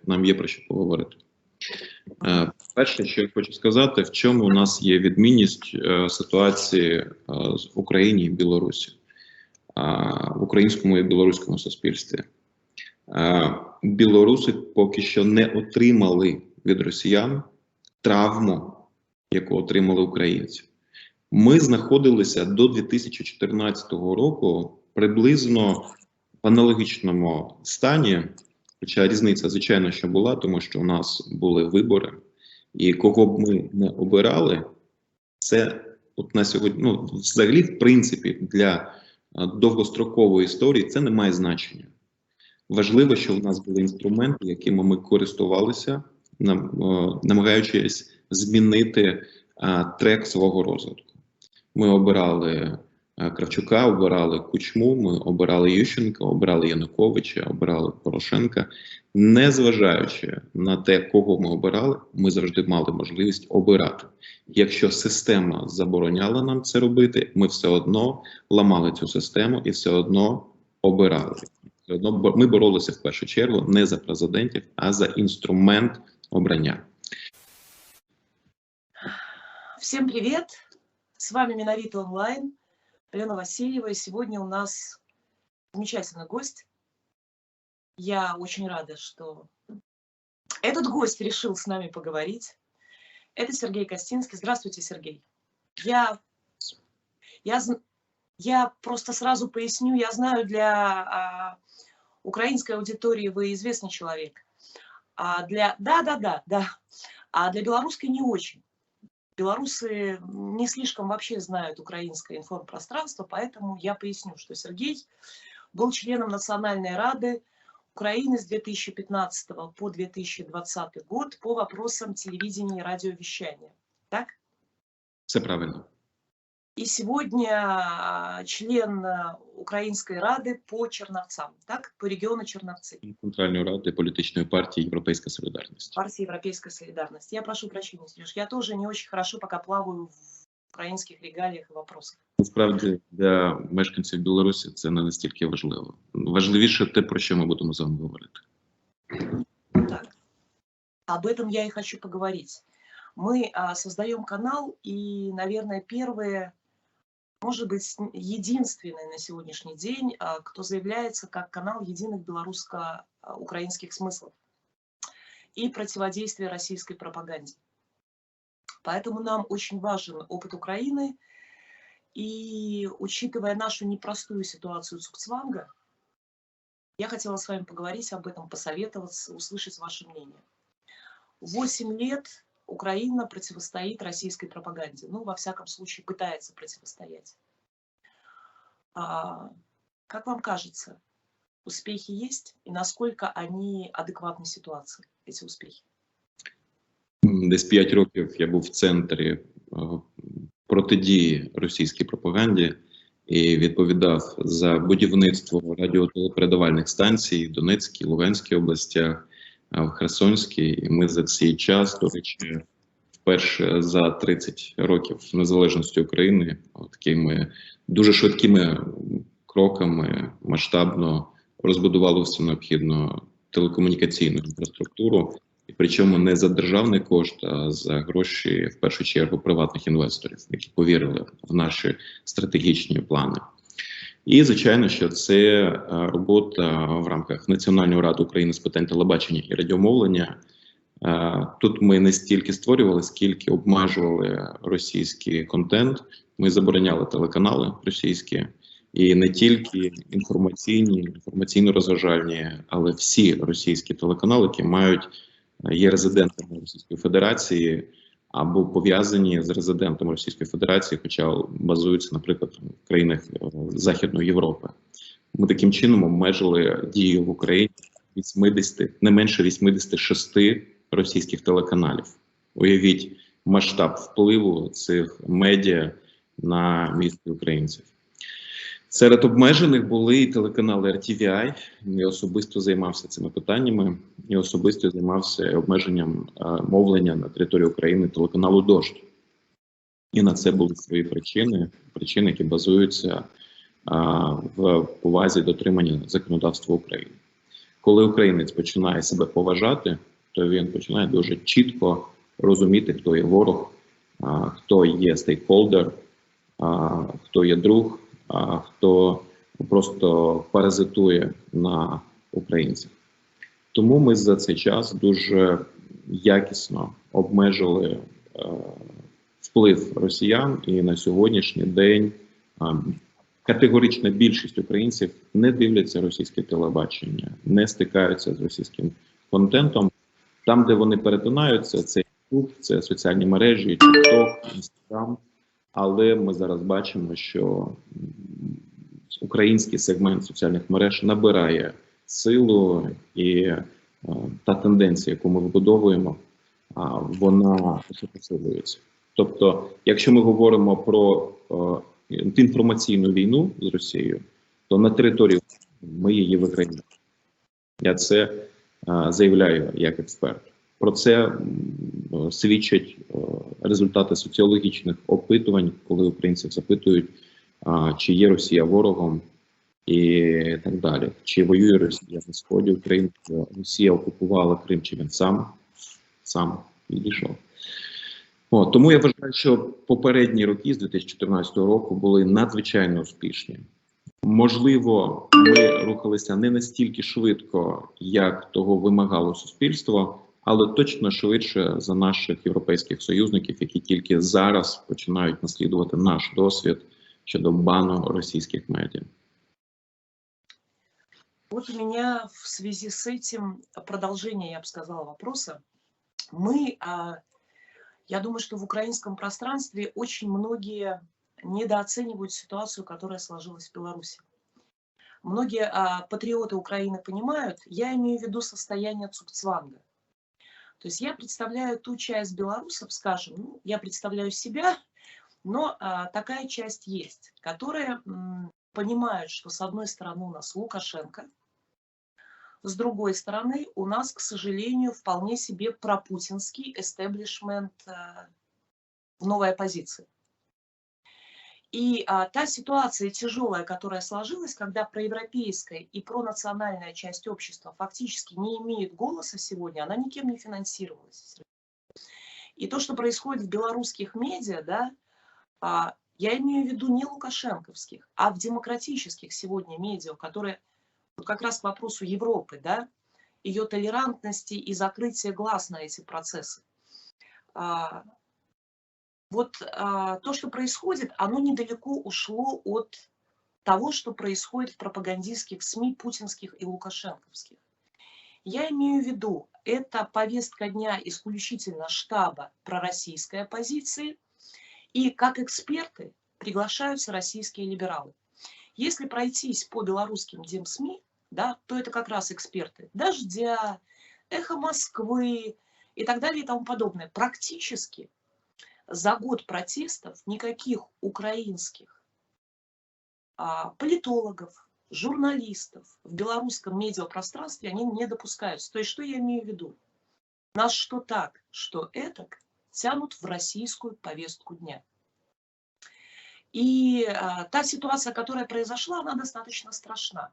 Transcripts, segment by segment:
нам є про що поговорити. Перше, що я хочу сказати, в чому у нас є відмінність ситуації в Україні і Білорусі, в українському і білоруському суспільстві. Білоруси поки що не отримали від росіян травму, яку отримали українці. Ми знаходилися до 2014 року приблизно в аналогічному стані, хоча різниця, звичайно, що була, тому що у нас були вибори, і кого б ми не обирали, це от на сьогодні, взагалі, в принципі, для довгострокової історії це не має значення. Важливо, що в нас були інструменти, якими ми користувалися, намагаючись змінити трек свого розвитку. Ми обирали Кравчука, обирали Кучму, ми обирали Ющенка, обирали Януковича, обирали Порошенка. Незважаючи на те, кого ми обирали, ми завжди мали можливість обирати. Якщо система забороняла нам це робити, ми все одно ламали цю систему і все одно обирали. Все одно ми боролися в першу чергу не за президентів, а за інструмент обрання. Всем привет! С вами Миновито онлайн, Лена Васильева, и сегодня у нас замечательный гость. Я очень рада, что этот гость решил с нами поговорить. Это Сергей Костинский. Здравствуйте, Сергей. Я просто сразу поясню, я знаю, для украинской аудитории вы известный человек, а для белорусской не очень. Белорусы не слишком вообще знают украинское информпространство, поэтому я поясню, что Сергей был членом Национальной Рады Украины с 2015 по 2020 год по вопросам телевидения и радиовещания. Так? Все правильно. И сегодня член Украинской Рады по Черновцам, так? По региону Черновцы. Центральной Рады политической партии «Европейская солидарность». Партии «Европейская солидарность». Я прошу прощения, Сереж, я тоже не очень хорошо пока плаваю в українських регаліях і вопросах. Насправді, для мешканців Білорусі це не настільки важливо. Важливіше те, про що ми будемо з вами говорити. Так. Об этом я и хочу поговорить. Мы создаем канал, и, наверное, первые, может быть, единственный на сегодняшний день, кто заявляется как канал единых белорусско-украинских смыслов и противодействия российской пропаганде. Поэтому нам очень важен опыт Украины, и учитывая нашу непростую ситуацию Цугцванга, я хотела с вами поговорить об этом, посоветоваться, услышать ваше мнение. 8 лет Украина противостоит российской пропаганде. Ну, во всяком случае, пытается противостоять. Как вам кажется, успехи есть? И насколько они адекватны ситуации, эти успехи? Десь 5 років я був в центрі протидії російській пропаганді і відповідав за будівництво радіотелепередавальних станцій в Донецькій, Луганській областях, в Херсонській. І ми за цей час, до речі, вперше за 30 років незалежності України такими дуже швидкими кроками масштабно розбудували всю необхідну телекомунікаційну інфраструктуру. І причому не за державний кошт, а за гроші, в першу чергу, приватних інвесторів, які повірили в наші стратегічні плани. І, звичайно, що це робота в рамках Національної ради України з питань телебачення і радіомовлення. Тут ми не стільки створювали, скільки обмежували російський контент. Ми забороняли телеканали російські. І не тільки інформаційні, інформаційно-розважальні, але всі російські телеканали, які є резидентами Російської Федерації або пов'язані з резидентами Російської Федерації, хоча базуються, наприклад, в країнах Західної Європи. Ми таким чином обмежили дію в Україні не менше 86 російських телеканалів. Уявіть масштаб впливу цих медіа на мізки українців. Серед обмежених були і телеканали RTVI. Я особисто займався цими питаннями. Я особисто займався обмеженням мовлення на території України телеканалу «Дождь». І на це були свої причини, які базуються в повазі дотримання законодавства України. Коли українець починає себе поважати, то він починає дуже чітко розуміти, хто є ворог, хто є стейкхолдер, хто є друг, хто просто паразитує на українцях. Тому ми за цей час дуже якісно обмежили вплив росіян, і на сьогоднішній день категорична більшість українців не дивляться російське телебачення, не стикаються з російським контентом. Там, де вони перетинаються, це YouTube, це соціальні мережі, TikTok, Instagram. Але ми зараз бачимо, що український сегмент соціальних мереж набирає силу, і та тенденція, яку ми вибудовуємо, вона посилюється. Тобто, якщо ми говоримо про інформаційну війну з Росією, то на території ми її виграємо. Я це заявляю як експерт. Про це свідчать результати соціологічних опитувань, коли українців запитують, чи є Росія ворогом і так далі. Чи воює Росія на сході України, Росія окупувала Крим, чи він сам відійшов. Тому я вважаю, що попередні роки з 2014 року були надзвичайно успішні. Можливо, ми рухалися не настільки швидко, як того вимагало суспільство, але точно швидше за наших європейських союзників, які тільки зараз починають наслідувати наш досвід щодо бану російських медіа. Вот у меня в связи с этим продолжение, я бы сказала, вопроса. Я думаю, что в украинском пространстве очень многие недооценивают ситуацию, которая сложилась в Беларуси. Многие патриоты Украины понимают, я имею в виду состояние цугцванга. То есть я представляю ту часть белорусов, скажем, я представляю себя, но такая часть есть, которые понимают, что с одной стороны у нас Лукашенко, с другой стороны у нас, к сожалению, вполне себе пропутинский эстеблишмент в новой оппозиции. И та ситуация тяжелая, которая сложилась, когда проевропейская и пронациональная часть общества фактически не имеет голоса сегодня, она никем не финансировалась. И то, что происходит в белорусских медиа, да, я имею в виду не лукашенковских, а в демократических сегодня медиа, которые вот как раз к вопросу Европы, да, ее толерантности и закрытия глаз на эти процессы. То, что происходит, оно недалеко ушло от того, что происходит в пропагандистских СМИ путинских и лукашенковских. Я имею в виду, это повестка дня исключительно штаба пророссийской оппозиции, и как эксперты приглашаются российские либералы. Если пройтись по белорусским демсми, да, то это как раз эксперты «Дождя», «Эхо Москвы» и так далее и тому подобное. Практически за год протестов никаких украинских политологов, журналистов в белорусском медиапространстве они не допускаются. То есть что я имею в виду? Нас что так, что этак тянут в российскую повестку дня. И та ситуация, которая произошла, она достаточно страшна.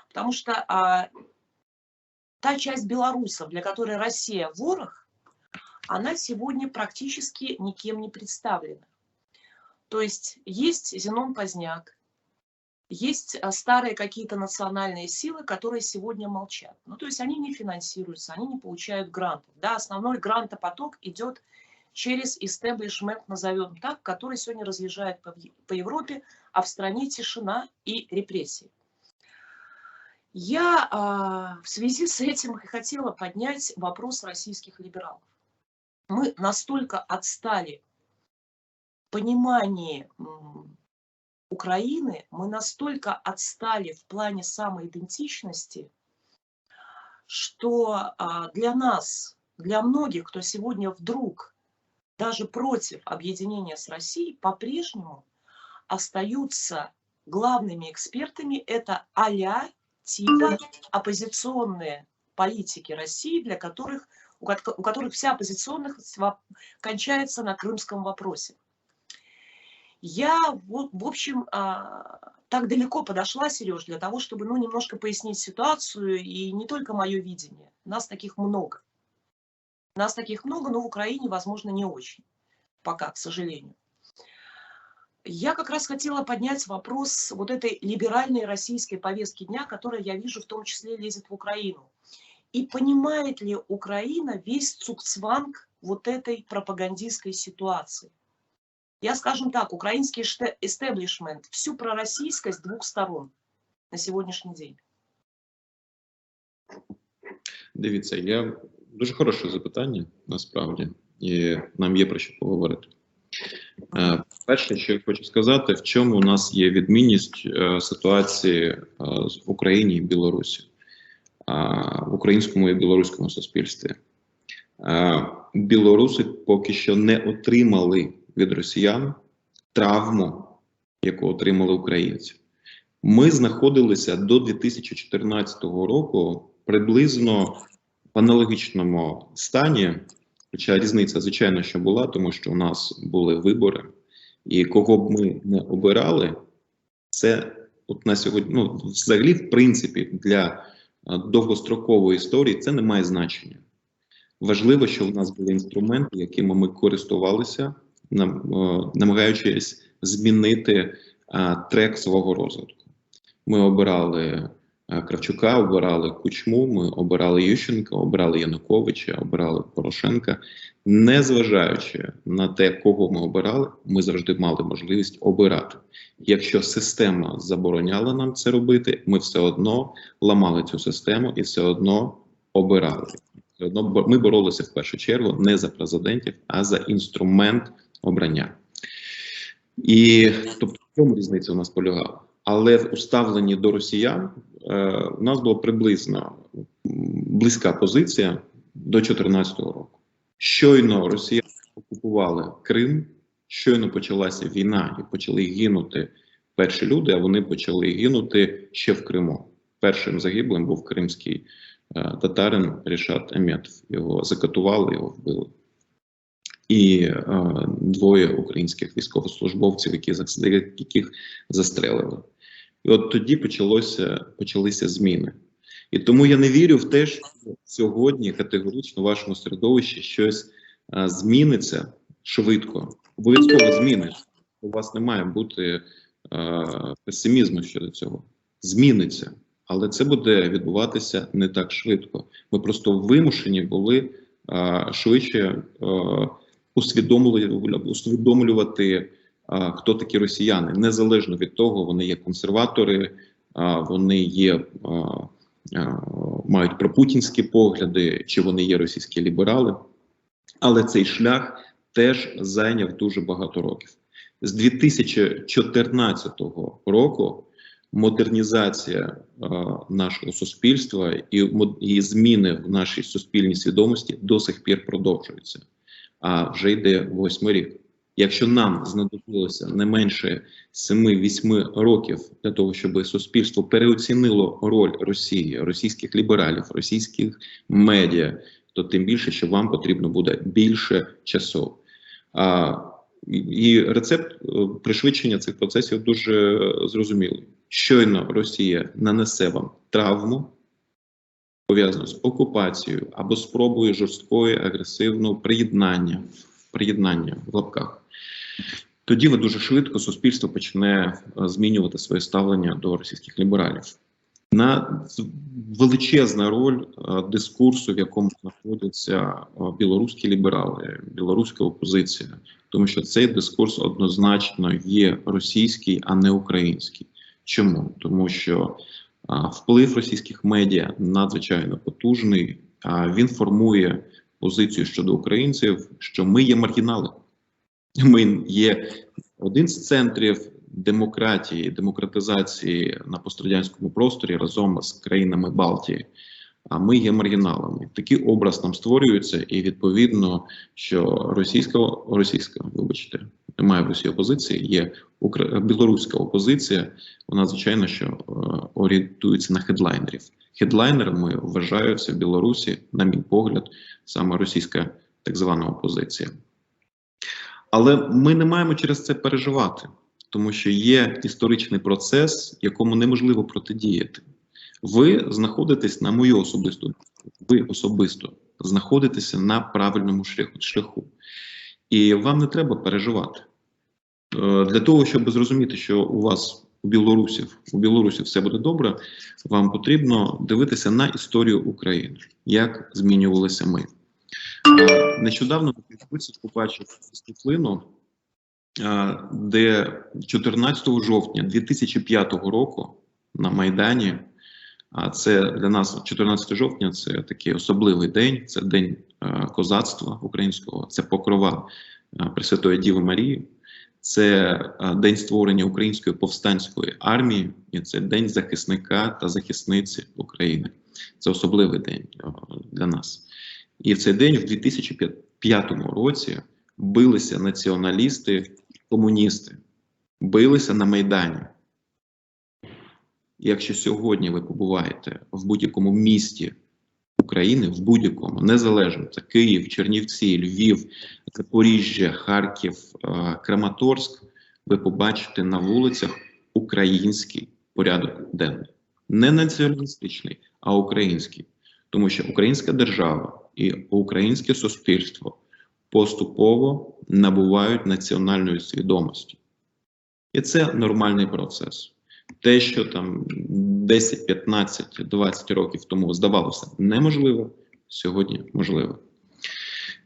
Потому что та часть белорусов, для которой Россия ворог, она сегодня практически никем не представлена. То есть Зенон Поздняк, есть старые какие-то национальные силы, которые сегодня молчат. То есть они не финансируются, они не получают грантов. Да, основной грантопоток идет через истеблишмент, назовем так, который сегодня разъезжает по Европе, а в стране тишина и репрессии. Я в связи с этим хотела поднять вопрос российских либералов. Мы настолько отстали в понимании Украины, мы настолько отстали в плане самоидентичности, что для нас, для многих, кто сегодня вдруг даже против объединения с Россией, по-прежнему остаются главными экспертами это а-ля типа оппозиционные политики России, для которых, у которых вся оппозиционность кончается на крымском вопросе. Я, в общем, так далеко подошла, Сереж, для того, чтобы, ну, немножко пояснить ситуацию, и не только мое видение. Нас таких много. Нас таких много, но в Украине, возможно, не очень. Пока, к сожалению. Я как раз хотела поднять вопрос вот этой либеральной российской повестки дня, которая, я вижу, в том числе лезет в Украину. И понимает ли Украина весь цугцванг вот этой пропагандистской ситуации? Я, скажем так, украинский истеблишмент, всю пророссийскость двух сторон на сегодняшний день. Дивіться, дуже хороше запитання, насправді, і нам є про що поговорити. Перше, що я хочу сказати, в чому у нас є відмінність ситуації в Україні і Білорусі, в українському і білоруському суспільстві. Білоруси поки що не отримали від росіян травму, яку отримали українці. Ми знаходилися до 2014 року приблизно в аналогічному стані, хоча різниця, звичайно, що була, тому що у нас були вибори, і кого б ми не обирали, це от на сьогодні, ну, взагалі, в принципі, для довгострокової історії це не має значення. Важливо, що в нас були інструменти, якими ми користувалися, намагаючись змінити трек свого розвитку. Ми обирали Кравчука, обирали Кучму, ми обирали Ющенка, обирали Януковича, обирали Порошенка. Незважаючи на те, кого ми обирали, ми завжди мали можливість обирати. Якщо система забороняла нам це робити, ми все одно ламали цю систему і все одно обирали. Все одно ми боролися в першу чергу не за президентів, а за інструмент обрання. І тобто в чому різниця у нас полягала? Але в ставленні до росіян у нас була приблизно близька позиція до 2014 року. Щойно росіяни окупували Крим, щойно почалася війна і почали гинути перші люди, а вони почали гинути ще в Криму. Першим загиблим був кримський татарин Рішат Аметов. Його закатували, його вбили. І двоє українських військовослужбовців, яких застрелили. І от тоді почалися зміни. І тому я не вірю в те, що сьогодні категорично в вашому середовищі щось зміниться швидко. Обов'язково зміниться. У вас не має бути песимізму щодо цього. Зміниться. Але це буде відбуватися не так швидко. Ми просто вимушені були швидше усвідомлювати, хто такі росіяни. Незалежно від того, вони є консерватори, вони є, мають пропутінські погляди, чи вони є російські ліберали. Але цей шлях теж зайняв дуже багато років. З 2014 року модернізація нашого суспільства і зміни в нашій суспільній свідомості до сих пір продовжуються. А вже йде 8-й рік. Якщо нам знадобилося не менше 7-8 років для того, щоб суспільство переоцінило роль Росії, російських лібералів, російських медіа, то тим більше, що вам потрібно буде більше часу. І рецепт пришвидшення цих процесів дуже зрозумілий. Щойно Росія нанесе вам травму, пов'язану з окупацією або спробою жорсткої, агресивного приєднання в лапках, тоді ви дуже швидко, суспільство почне змінювати своє ставлення до російських лібералів. Величезна роль дискурсу, в якому знаходяться білоруські ліберали, білоруська опозиція, тому що цей дискурс однозначно є російський, а не український. Чому? Тому що вплив російських медіа надзвичайно потужний, він формує позицію щодо українців, що ми є маргінали. Ми є один з центрів демократії, демократизації на пострадянському просторі разом з країнами Балтії. А ми є маргіналами. Такий образ нам створюється, і відповідно, що російська, немає в Росії опозиції, є білоруська опозиція, вона, звичайно, що орієнтується на хедлайнерів. Хедлайнерами вважаються в Білорусі, на мій погляд, саме російська так звана опозиція. Але ми не маємо через це переживати, тому що є історичний процес, якому неможливо протидіяти. Ви знаходитесь на мою особисту, ви особисто знаходитеся на правильному шляху. І вам не треба переживати. Для того, щоб зрозуміти, що у вас, у Білорусі все буде добре, вам потрібно дивитися на історію України, як змінювалися ми. Нещодавно на Фейсбуці побачив світлину, де 14 жовтня 2005 року на Майдані, а це для нас 14 жовтня – це такий особливий день, це день козацтва українського, це покрова Пресвятої Діви Марії, це день створення Української повстанської армії, і це день захисника та захисниці України. Це особливий день для нас. І в цей день, в 2005 році, билися націоналісти, комуністи, билися на Майдані. Якщо сьогодні ви побуваєте в будь-якому місті України, в будь-якому, незалежно, це Київ, Чернівці, Львів, Запоріжжя, Харків, Краматорськ, ви побачите на вулицях український порядок денний. Не націоналістичний, а український. Тому що українська держава і українське суспільство поступово набувають національної свідомості. І це нормальний процес. Те, що там 10, 15, 20 років тому здавалося неможливо, сьогодні можливо.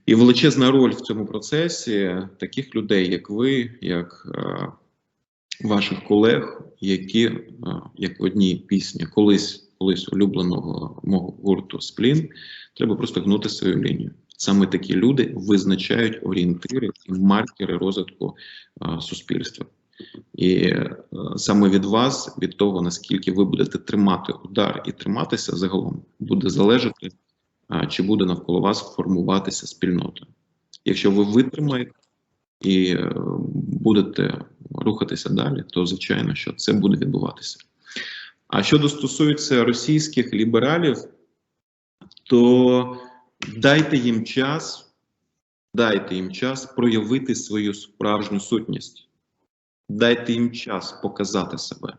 І величезна роль в цьому процесі таких людей, як ви, як ваших колег, які, як в одній пісні, колись улюбленого мого гурту «Сплін», треба просто гнути свою лінію. Саме такі люди визначають орієнтири і маркери розвитку суспільства. І саме від вас, від того, наскільки ви будете тримати удар і триматися загалом, буде залежати, чи буде навколо вас формуватися спільнота. Якщо ви витримаєте і будете рухатися далі, то звичайно, що це буде відбуватися. А що стосується російських лібералів, то дайте їм час проявити свою справжню сутність. Дайте їм час показати себе.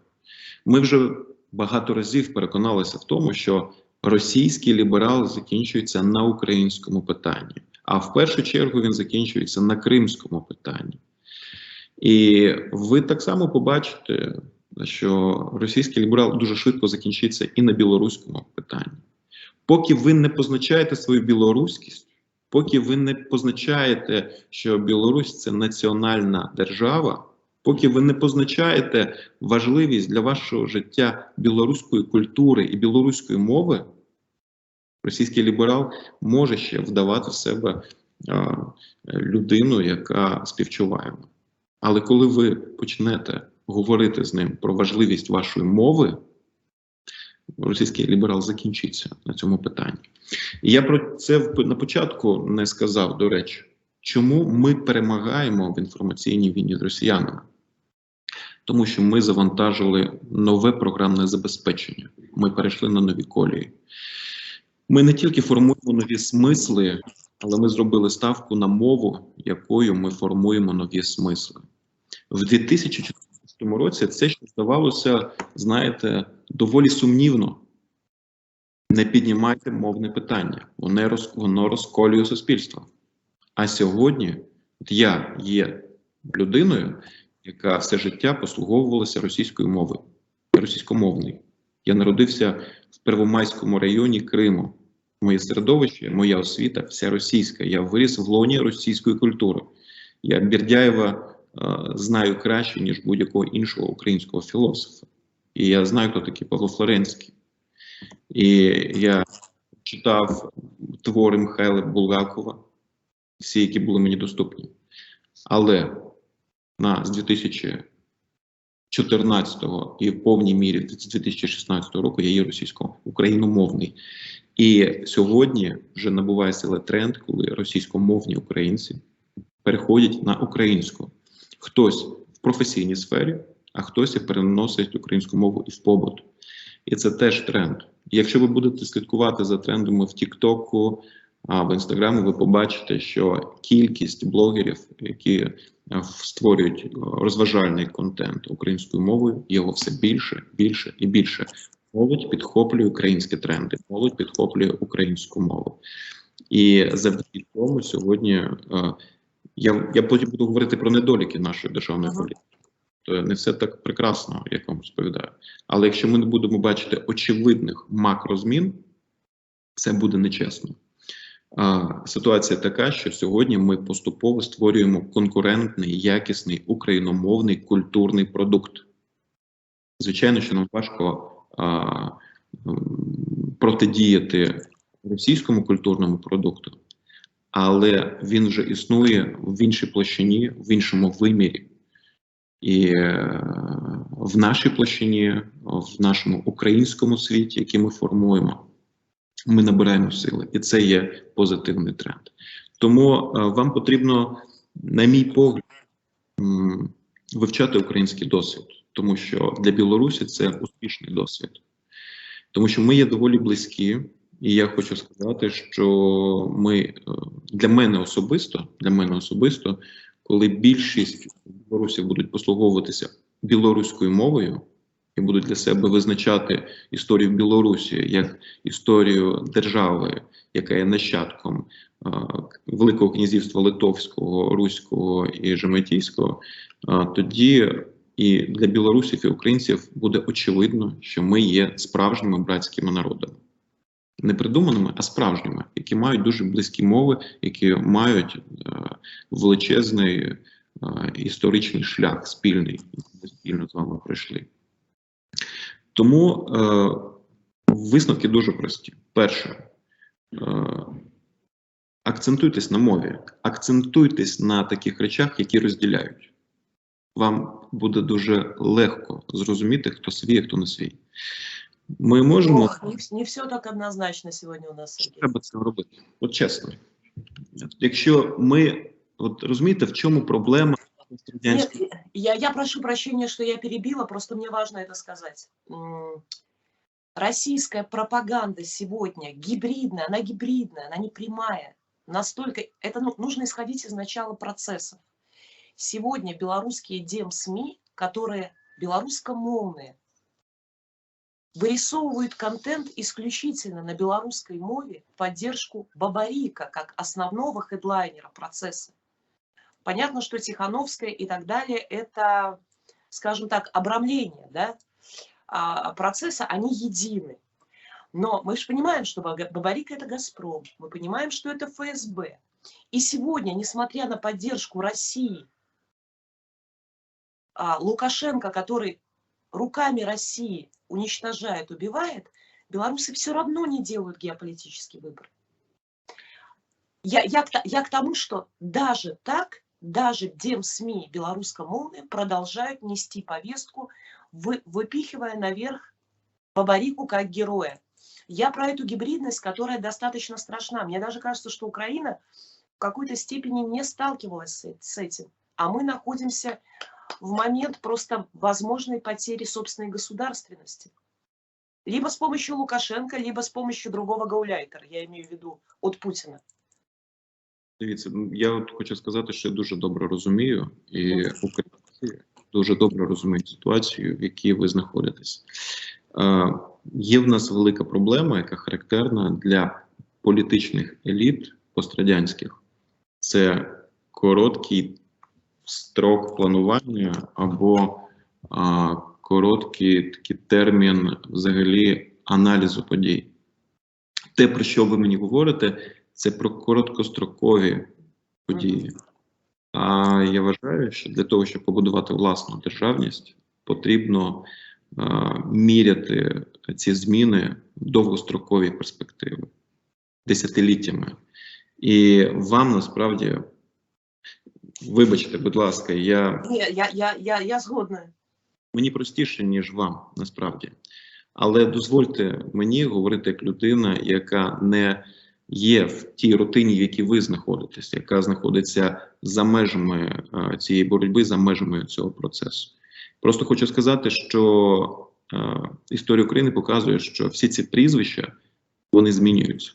Ми вже багато разів переконалися в тому, що російський ліберал закінчується на українському питанні, а в першу чергу він закінчується на кримському питанні. І ви так само побачите, що російський ліберал дуже швидко закінчиться і на білоруському питанні. Поки ви не позначаєте свою білоруськість, поки ви не позначаєте, що Білорусь – це національна держава, поки ви не позначаєте важливість для вашого життя білоруської культури і білоруської мови, російський ліберал може ще вдавати в себе людину, яка співчуває. Але коли ви почнете говорити з ним про важливість вашої мови, російський ліберал закінчиться на цьому питанні. І я про це на початку не сказав, до речі, чому ми перемагаємо в інформаційній війні з росіянами. Тому що ми завантажили нове програмне забезпечення. Ми перейшли на нові колії. Ми не тільки формуємо нові смисли, але ми зробили ставку на мову, якою ми формуємо нові смисли. В 2014 році це, що здавалося, знаєте, доволі сумнівно. Не піднімайте мовне питання, воно розколює суспільство. А сьогодні я є людиною, яка все життя послуговувалася російською мовою, російськомовною. Я народився в Первомайському районі Криму. Моє середовище, моя освіта вся російська. Я виріс в лоні російської культури. Я Бердяєва знаю краще, ніж будь-якого іншого українського філософа. І я знаю, хто такий Павло Флоренський. І я читав твори Михайла Булгакова, всі, які були мені доступні. Але з 2014 і в повній мірі з 2016 року я є російсько-україномовний. І сьогодні вже набуває сили тренд, коли російськомовні українці переходять на українську. Хтось в професійній сфері, а хтось і переносить українську мову і в побут. І це теж тренд. І якщо ви будете слідкувати за трендами в Тік-Току, А в Інстаграмі ви побачите, що кількість блогерів, які створюють розважальний контент українською мовою, його все більше, більше і більше. Молодь підхоплює українські тренди, молодь підхоплює українську мову. І завдяки тому сьогодні я потім буду говорити про недоліки нашої державної політики. То не все так прекрасно, як вам розповідаю. Але якщо ми не будемо бачити очевидних макрозмін, це буде нечесно. Ситуація така, що сьогодні ми поступово створюємо конкурентний, якісний, україномовний, культурний продукт. Звичайно, що нам важко протидіяти російському культурному продукту, але він вже існує в іншій площині, в іншому вимірі. І в нашій площині, в нашому українському світі, який ми формуємо, ми набираємо сили. І це є позитивний тренд. Тому вам потрібно, на мій погляд, вивчати український досвід. Тому що для Білорусі це успішний досвід. Тому що ми є доволі близькі. І я хочу сказати, що для мене особисто, коли більшість білорусів будуть послуговуватися білоруською мовою і будуть для себе визначати історію Білорусі як історію держави, яка є нащадком Великого князівства Литовського, Руського і Жеметійського, тоді і для білорусів і українців буде очевидно, що ми є справжніми братськими народами. Не придуманими, а справжніми, які мають дуже близькі мови, які мають величезний історичний шлях спільний, який ми спільно з вами пройшли. Тому висновки дуже прості. Перше, акцентуйтесь на мові, акцентуйтесь на таких речах, які розділяють. Вам буде дуже легко зрозуміти, хто свій, а хто не свій. Ми можемо... Не все так однозначно сьогодні у нас, Сергій. Треба це робити. От чесно. Якщо ми... От розумієте, в чому проблема? Нет, я прошу прощения, что я перебила, просто мне важно это сказать. Российская пропаганда сегодня гибридная, она не прямая. Настолько... Это нужно исходить из начала процессов. Сегодня белорусские дем-СМИ, которые белорусскомовные, вырисовывают контент исключительно на белорусской мове в поддержку Бабарика как основного хедлайнера процесса. Понятно, что Тихановская и так далее – это, скажем так, обрамление, да, процесса, они едины. Но мы же понимаем, что Бабарика – это «Газпром», мы понимаем, что это ФСБ. И сегодня, несмотря на поддержку России, Лукашенко, который руками России уничтожает, убивает, белорусы все равно не делают геополитический выбор. Я к тому, что даже так, даже дем-СМИ белорусскомовные продолжают нести повестку, выпихивая наверх Бабарику как героя. Я про эту гибридность, которая достаточно страшна. Мне даже кажется, что Украина в какой-то степени не сталкивалась с этим. А мы находимся в момент просто возможной потери собственной государственности. Либо с помощью Лукашенко, либо с помощью другого гауляйтера. Я имею в виду от Путина. Дивіться, я от хочу сказати, що я дуже добре розумію, і українці дуже добре розуміють ситуацію, в якій ви знаходитесь. Є в нас велика проблема, яка характерна для політичних еліт пострадянських. Це короткий строк планування або короткий такий термін взагалі аналізу подій. Те, про що ви мені говорите, це про короткострокові події. А я вважаю, що для того, щоб побудувати власну державність, потрібно міряти ці зміни в довгостроковій перспективи, десятиліттями. І вам насправді, вибачте, будь ласка, я згодна. Мені простіше, ніж вам, насправді. Але дозвольте мені говорити як людина, яка не є в тій рутині, в якій ви знаходитесь, яка знаходиться за межами цієї боротьби, за межами цього процесу. Просто хочу сказати, що історія України показує, що всі ці прізвища, вони змінюються.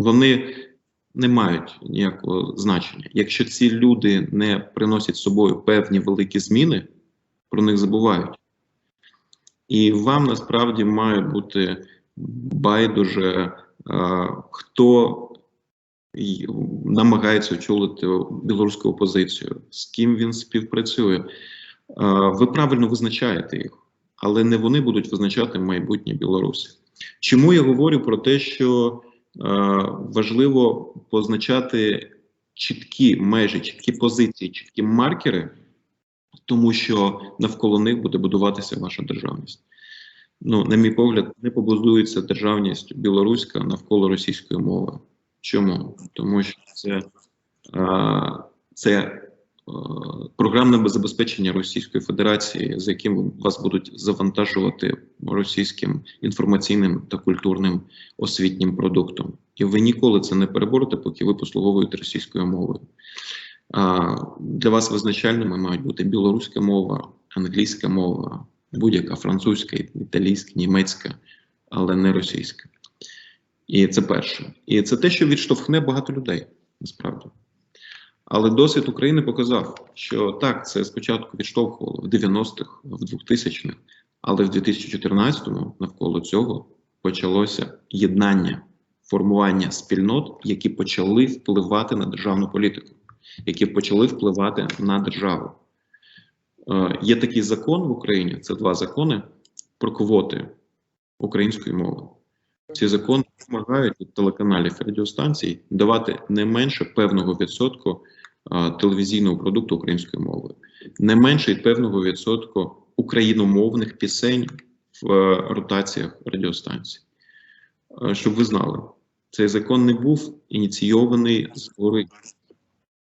вони не мають ніякого значення. Якщо ці люди не приносять з собою певні великі зміни, про них забувають. І вам насправді має бути байдуже, хто намагається очолити білоруську опозицію, з ким він співпрацює. Ви правильно визначаєте їх, але не вони будуть визначати майбутнє Білорусі. Чому я говорю про те, що важливо позначати чіткі межі, чіткі позиції, чіткі маркери, тому що навколо них буде будуватися ваша державність. Ну, на мій погляд, не побудується державність білоруська навколо російської мови. Чому? Тому що це програмне забезпечення Російської Федерації, за яким вас будуть завантажувати російським інформаційним та культурним освітнім продуктом. І ви ніколи це не переборете, поки ви послуговуєте російською мовою. Для вас визначальними мають бути білоруська мова, англійська мова, будь-яка французька, італійська, німецька, але не російська. І це перше. І це те, що відштовхне багато людей, насправді. Але досвід України показав, що так, це спочатку відштовхувало в 90-х, в 2000-х, але в 2014-му навколо цього почалося єднання, формування спільнот, які почали впливати на державну політику, які почали впливати на державу. Є такий закон в Україні, це 2 закони про квоти української мови. Ці закони вимагають від телеканалів і радіостанцій давати не менше певного відсотку телевізійного продукту українською мовою, не менше певного відсотку україномовних пісень в ротаціях радіостанцій. Щоб ви знали, цей закон не був ініційований згори.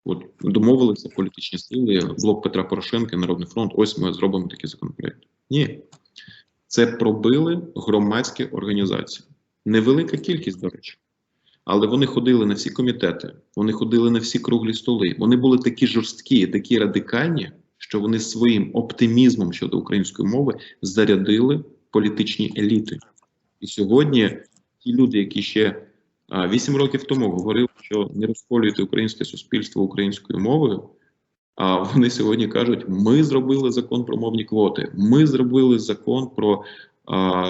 От домовилися політичні сили, блок Петра Порошенка, Народний фронт, ось ми зробимо такий законопроект. Ні. Це пробили громадські організації. Невелика кількість, до речі. Але вони ходили на всі комітети, вони ходили на всі круглі столи. Вони були такі жорсткі, такі радикальні, що вони своїм оптимізмом щодо української мови зарядили політичні еліти. І сьогодні ті люди, які ще 8 років тому говорили, що не розколюйте українське суспільство українською мовою, а вони сьогодні кажуть, ми зробили закон про мовні квоти, ми зробили закон про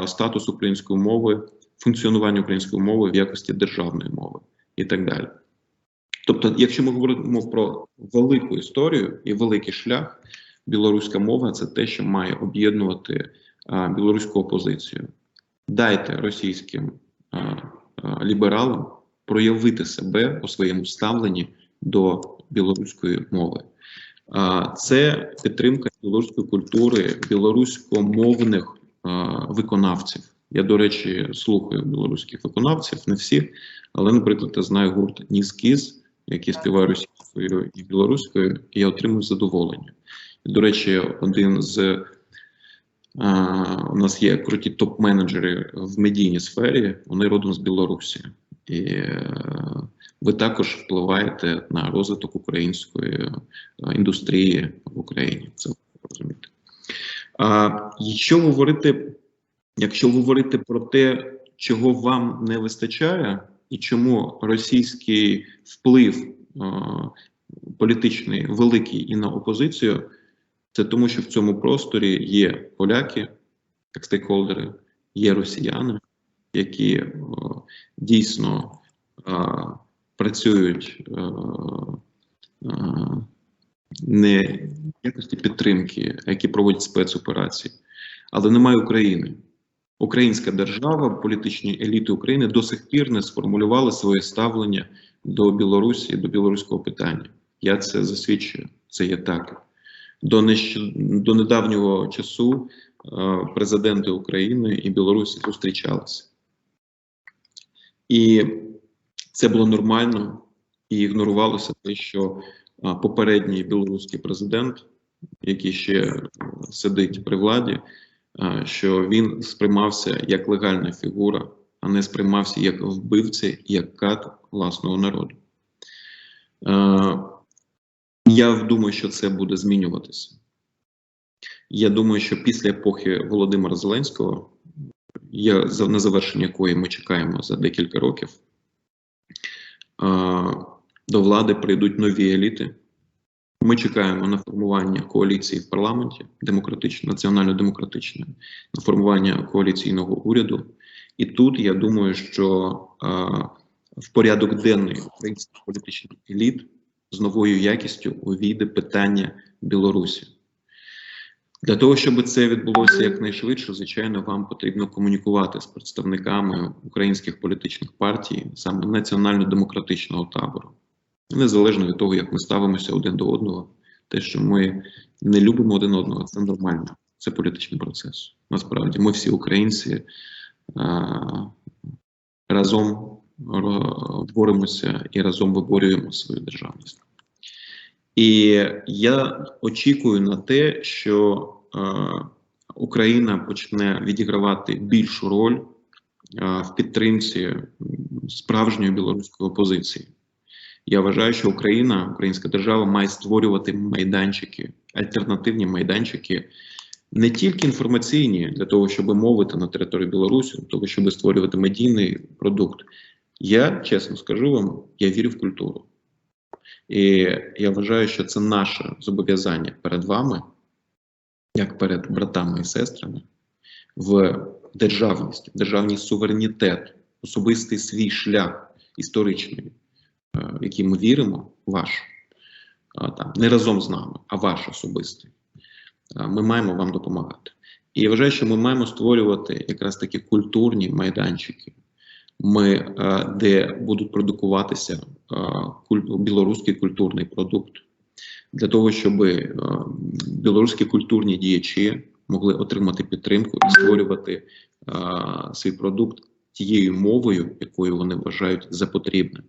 статус української мови, функціонування української мови в якості державної мови і так далі. Тобто, якщо ми говоримо про велику історію і великий шлях, білоруська мова – це те, що має об'єднувати білоруську опозицію. Дайте російським лібералам проявити себе у своєму ставленні до білоруської мови. Це підтримка білоруської культури, білоруськомовних виконавців. Я, до речі, слухаю білоруських виконавців, не всіх, але, наприклад, я знаю гурт Ніскіз, який співає російською і білоруською, і я отримую задоволення. І, до речі, один з у нас є круті топ-менеджери в медійній сфері, вони родом з Білорусі. І ви також впливаєте на розвиток української індустрії в Україні. Це розумієте. Якщо говорити про те, чого вам не вистачає, і чому російський вплив політичний великий і на опозицію, це тому, що в цьому просторі є поляки, як стейкхолдери, є росіяни, які дійсно працюють не в якості підтримки, а які проводять спецоперації. Але немає України. Українська держава, політичні еліти України до сих пір не сформулювали своє ставлення до Білорусі, до білоруського питання. Я це засвідчую, це є так. До недавнього часу президенти України і Білорусі зустрічалися. І це було нормально, і ігнорувалося те, що попередній білоруський президент, який ще сидить при владі, що він сприймався як легальна фігура, а не сприймався як вбивця, як кат власного народу. Я думаю, що це буде змінюватися. Я думаю, що після епохи Володимира Зеленського, на завершення якої ми чекаємо за декілька років, до влади прийдуть нові еліти. Ми чекаємо на формування коаліції в парламенті, національно-демократичної, на формування коаліційного уряду. І тут, я думаю, що в порядок денний українських політичних еліт з новою якістю увійде питання Білорусі. Для того, щоб це відбулося якнайшвидше, звичайно, вам потрібно комунікувати з представниками українських політичних партій, саме національно-демократичного табору. Незалежно від того, як ми ставимося один до одного, те, що ми не любимо один одного, це нормально, це політичний процес. Насправді, ми всі українці разом боремося і разом виборюємо свою державність. І я очікую на те, що Україна почне відігравати більшу роль в підтримці справжньої білоруської опозиції. Я вважаю, що українська держава має створювати майданчики, альтернативні майданчики, не тільки інформаційні, для того, щоб мовити на території Білорусі, для того, щоб створювати медійний продукт. Я, чесно скажу вам, я вірю в культуру. І я вважаю, що це наше зобов'язання перед вами, як перед братами і сестрами, в державність, в державний суверенітет, особистий свій шлях історичний, в який ми віримо, ваш, не разом з нами, а ваш особистий. Ми маємо вам допомагати. І я вважаю, що ми маємо створювати якраз такі культурні майданчики, де будуть продукуватися білоруський культурний продукт, для того, щоб білоруські культурні діячі могли отримати підтримку і створювати свій продукт тією мовою, якою вони вважають за потрібне.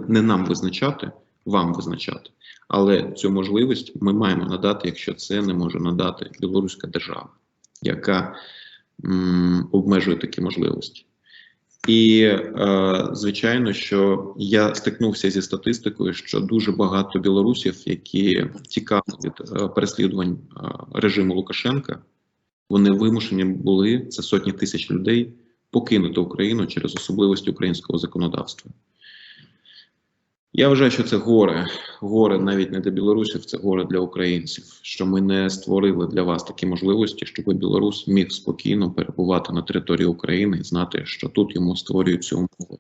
Не нам визначати, вам визначати, але цю можливість ми маємо надати, якщо це не може надати білоруська держава, яка обмежує такі можливості. І, звичайно, що я стикнувся зі статистикою, що дуже багато білорусів, які тікали від переслідувань режиму Лукашенка, вони вимушені були, це сотні тисяч людей, покинути Україну через особливості українського законодавства. Я вважаю, що це горе навіть не для білорусів, це горе для українців, що ми не створили для вас такі можливості, щоб білорус міг спокійно перебувати на території України і знати, що тут йому створюють цю умову,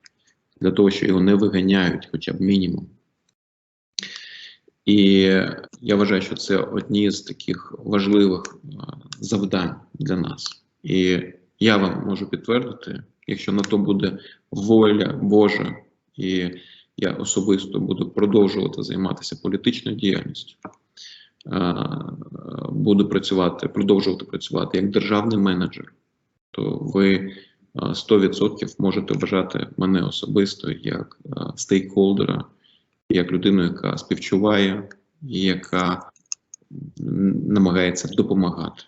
для того, що його не виганяють хоча б мінімум. І я вважаю, що це одні з таких важливих завдань для нас. І я вам можу підтвердити, якщо на то буде воля Божа, і я особисто буду продовжувати займатися політичною діяльністю, буду продовжувати працювати як державний менеджер, то ви 100% можете вважати мене особисто як стейкхолдера, як людину, яка співчуває і яка намагається допомагати.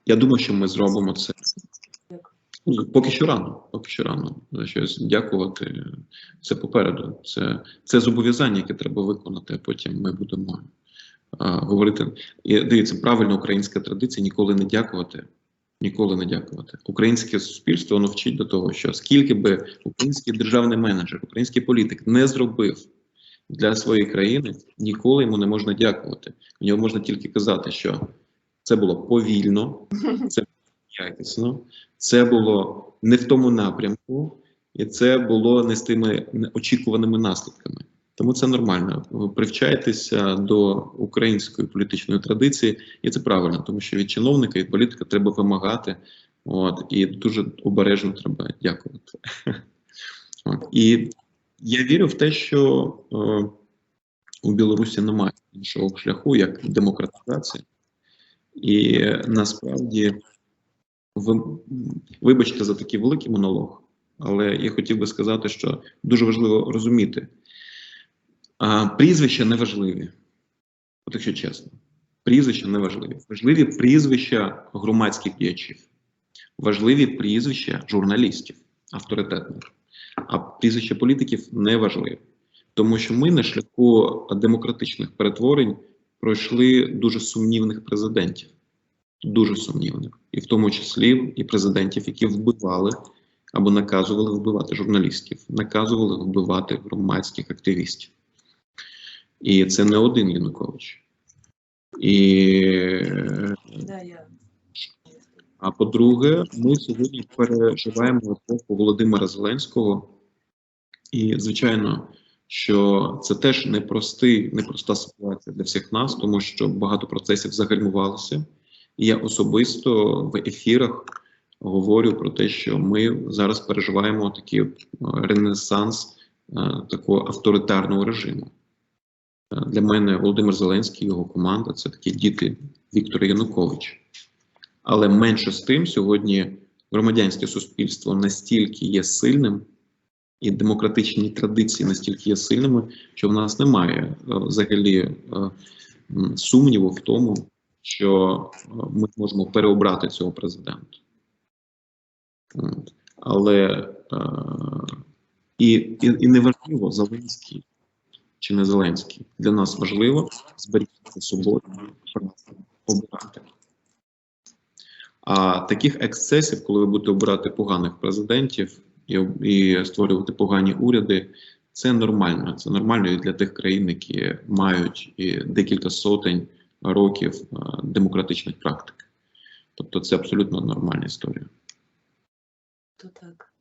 Я думаю, що ми зробимо це. Поки що рано. За щось дякувати. Це попереду. Це зобов'язання, яке треба виконати, а потім ми будемо говорити. І дивіться, правильна українська традиція ніколи не дякувати. Ніколи не дякувати. Українське суспільство, воно вчить до того, що скільки би український державний менеджер, український політик не зробив для своєї країни, ніколи йому не можна дякувати. У нього можна тільки казати, що це було повільно, це було якісно, це було не в тому напрямку, і це було не з тими очікуваними наслідками. Тому це нормально. Ви привчаєтеся до української політичної традиції, і це правильно, тому що від чиновника і політика треба вимагати, і дуже обережно треба дякувати. І я вірю в те, що у Білорусі немає іншого шляху, як демократизація. І насправді, вибачте за такий великий монолог, але я хотів би сказати, що дуже важливо розуміти, прізвища не важливі, от якщо чесно. Прізвища не важливі. Важливі прізвища громадських діячів, важливі прізвища журналістів, авторитетних, а прізвища політиків не важливі. Тому що ми на шляху демократичних перетворень пройшли дуже сумнівних президентів. Дуже сумнівних. І в тому числі і президентів, які вбивали або наказували вбивати журналістів, наказували вбивати громадських активістів. І це не один Янукович. А по-друге, ми сьогодні переживаємо епоху Володимира Зеленського. І, звичайно, що це теж непроста ситуація для всіх нас, тому що багато процесів загальмувалося. І я особисто в ефірах говорю про те, що ми зараз переживаємо такий ренесанс такого авторитарного режиму. Для мене Володимир Зеленський і його команда – це такі діти Віктора Януковича. Але менше з тим, сьогодні громадянське суспільство настільки є сильним, і демократичні традиції настільки є сильними, що в нас немає взагалі сумніву в тому, що ми можемо переобрати цього президента. Але і неважливо, Зеленський чи не Зеленський. Для нас важливо зберігати собою право обирати. А таких ексцесів, коли ви будете обирати поганих президентів і створювати погані уряди, це нормально. Це нормально і для тих країн, які мають і декілька сотень років демократичних практик. Тобто це абсолютно нормальна історія. То так.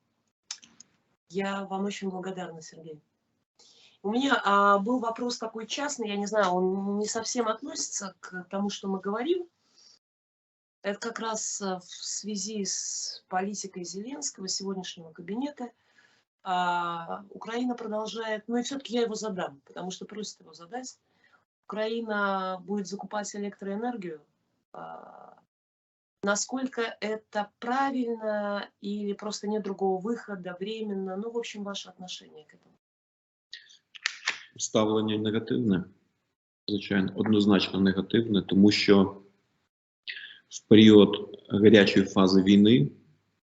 Я вам очень благодарна, Сергей. У меня был вопрос такой частный, я не знаю, он не совсем относится к тому, что мы говорим. Это как раз в связи с политикой Зеленского, сегодняшнего кабинета. Украина продолжает, ну и все-таки я его задам, потому что просит его задать. Украина будет закупать электроэнергию. Насколько это правильно или просто нет другого выхода, временно? Ну, в общем, ваше отношение к этому. Ставлення негативне, звичайно, однозначно негативне, тому що в період гарячої фази війни,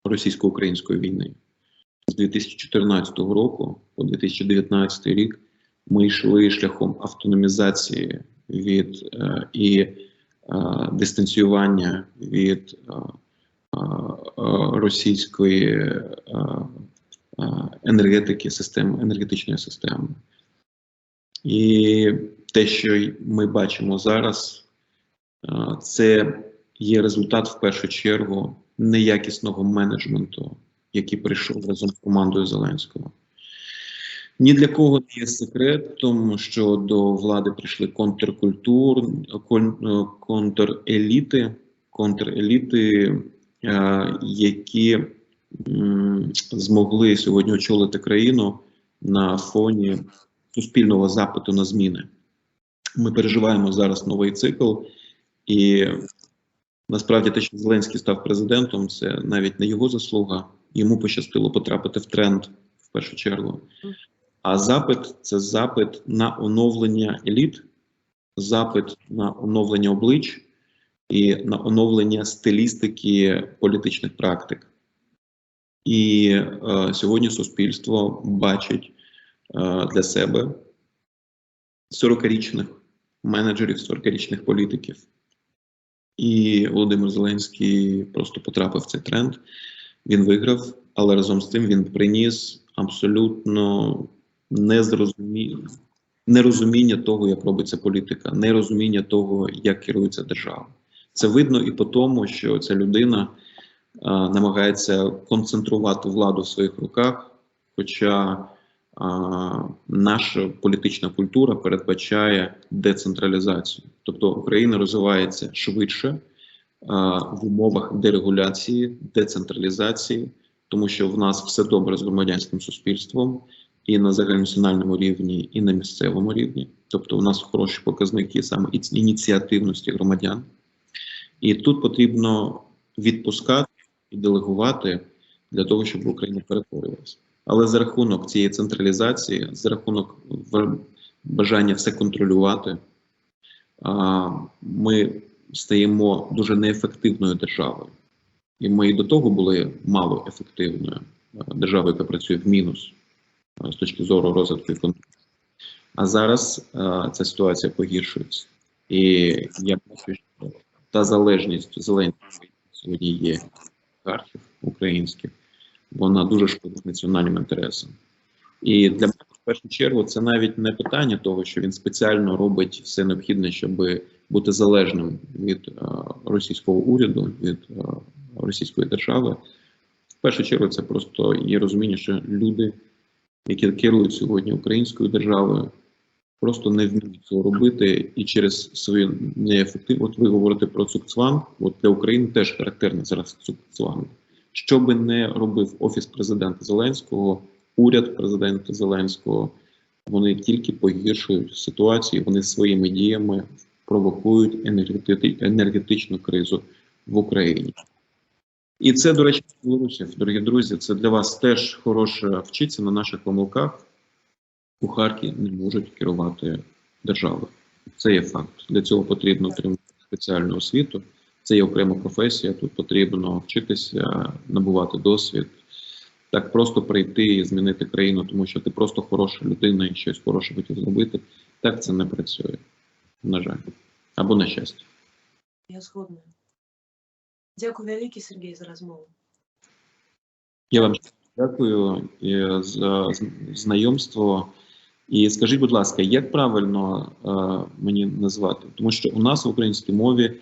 російсько-української війни, з 2014 року по 2019 рік ми йшли шляхом автономізації від і дистанціювання від російської енергетики, енергетичної системи. І те, що ми бачимо зараз, це є результат, в першу чергу, неякісного менеджменту, який прийшов разом з командою Зеленського. Ні для кого не є секретом, що до влади прийшли контреліти, які змогли сьогодні очолити країну на фоні суспільного запиту на зміни. Ми переживаємо зараз новий цикл, і насправді те, що Зеленський став президентом, це навіть не його заслуга, йому пощастило потрапити в тренд в першу чергу. А запит – це запит на оновлення еліт, запит на оновлення облич і на оновлення стилістики політичних практик. І сьогодні суспільство бачить для себе 40-річних менеджерів, 40-річних політиків. І Володимир Зеленський просто потрапив в цей тренд, він виграв, але разом з тим він приніс абсолютно нерозуміння того, як робиться політика, нерозуміння того, як керується держава. Це видно і по тому, що ця людина намагається концентрувати владу в своїх руках, хоча наша політична культура передбачає децентралізацію. Тобто Україна розвивається швидше в умовах дерегуляції, децентралізації, тому що в нас все добре з громадянським суспільством і на загальнонаціональному рівні, і на місцевому рівні. Тобто у нас хороші показники саме ініціативності громадян. І тут потрібно відпускати і делегувати для того, щоб Україна перетворювалася. Але за рахунок цієї централізації, за рахунок бажання все контролювати, ми стаємо дуже неефективною державою. І ми і до того були мало ефективною державою, яка працює в мінус з точки зору розвитку економіки. А зараз ця ситуація погіршується. І я бачу, що та залежність Зеленського сьогодні є олігархів українських, вона дуже шкодить національним інтересам. І для мене, в першу чергу, це навіть не питання того, що він спеціально робить все необхідне, щоб бути залежним від російського уряду, від російської держави. В першу чергу, це просто є розуміння, що люди, які керують сьогодні українською державою, просто не вміють цього робити, і через свою неефективність, от ви говорите про Цукцванг, от для України теж характерно зараз Цукцванг. Що би не робив Офіс президента Зеленського, уряд президента Зеленського, вони тільки погіршують ситуацію, вони своїми діями провокують енергетичну кризу в Україні. І це, до речі, білорусів, дорогі друзі, це для вас теж хороше вчиться на наших помилках. Кухарки не можуть керувати державою. Це є факт. Для цього потрібно отримати спеціальну освіту. Це є окрема професія, тут потрібно вчитися, набувати досвід. Так просто прийти і змінити країну, тому що ти просто хороша людина і щось хороше хотів зробити. Так це не працює, на жаль. Або на щастя. Я згодна. Дякую велике, Сергій, за розмову. Я вам дякую за знайомство. І скажіть, будь ласка, як правильно мені назвати? Тому що у нас в українській мові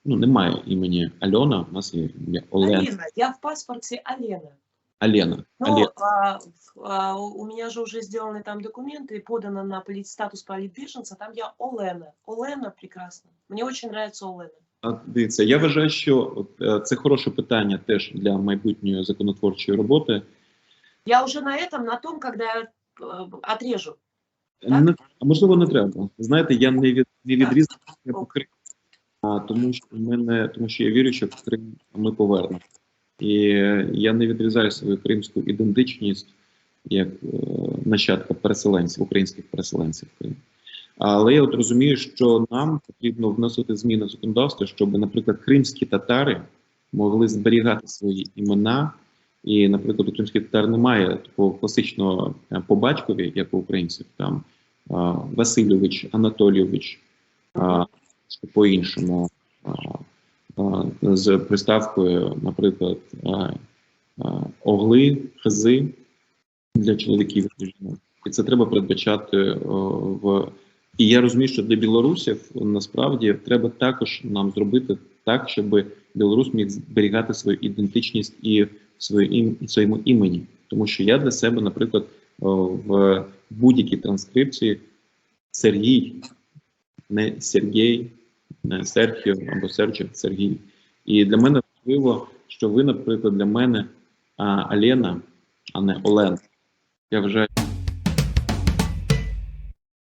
немає імені Альона, у нас є ім'я Олена. Алена, я в паспорте Алена. Алена. Но у меня же уже сделаны там документы, подано на статус политбеженца, там я Олена. Олена прекрасно. Мне очень нравится Олена. Дивіться, я вважаю, що це хороше питання теж для майбутньої законотворчої роботи. Я уже на том, когда я отрежу. А можливо, не треба. Знаєте, я не відрізав Крим, тому що я вірю, що Крим ми повернемо. І я не відрізаю свою кримську ідентичність як нащадка переселенців, українських переселенців в Крим. Але я от розумію, що нам потрібно вносити зміни в законодавство, щоб, наприклад, кримські татари могли зберігати свої імена. І, наприклад, у кримських татар немає такого класичного по батькові, як у українців, там Васильович, Анатолійович, по-іншому, з приставкою, наприклад, Огли, Хзи для чоловіків і жінок. І це треба передбачати в... І я розумію, що для білорусів насправді треба також нам зробити так, щоб білорус міг зберігати свою ідентичність і своєму імені. Тому що я для себе, наприклад, в будь-якій транскрипції Сергій, не Сергій, не Серхіо або Серджо, Сергій. І для мене важливо, що ви, наприклад, для мене Алена, а не Олена. Я вважаю...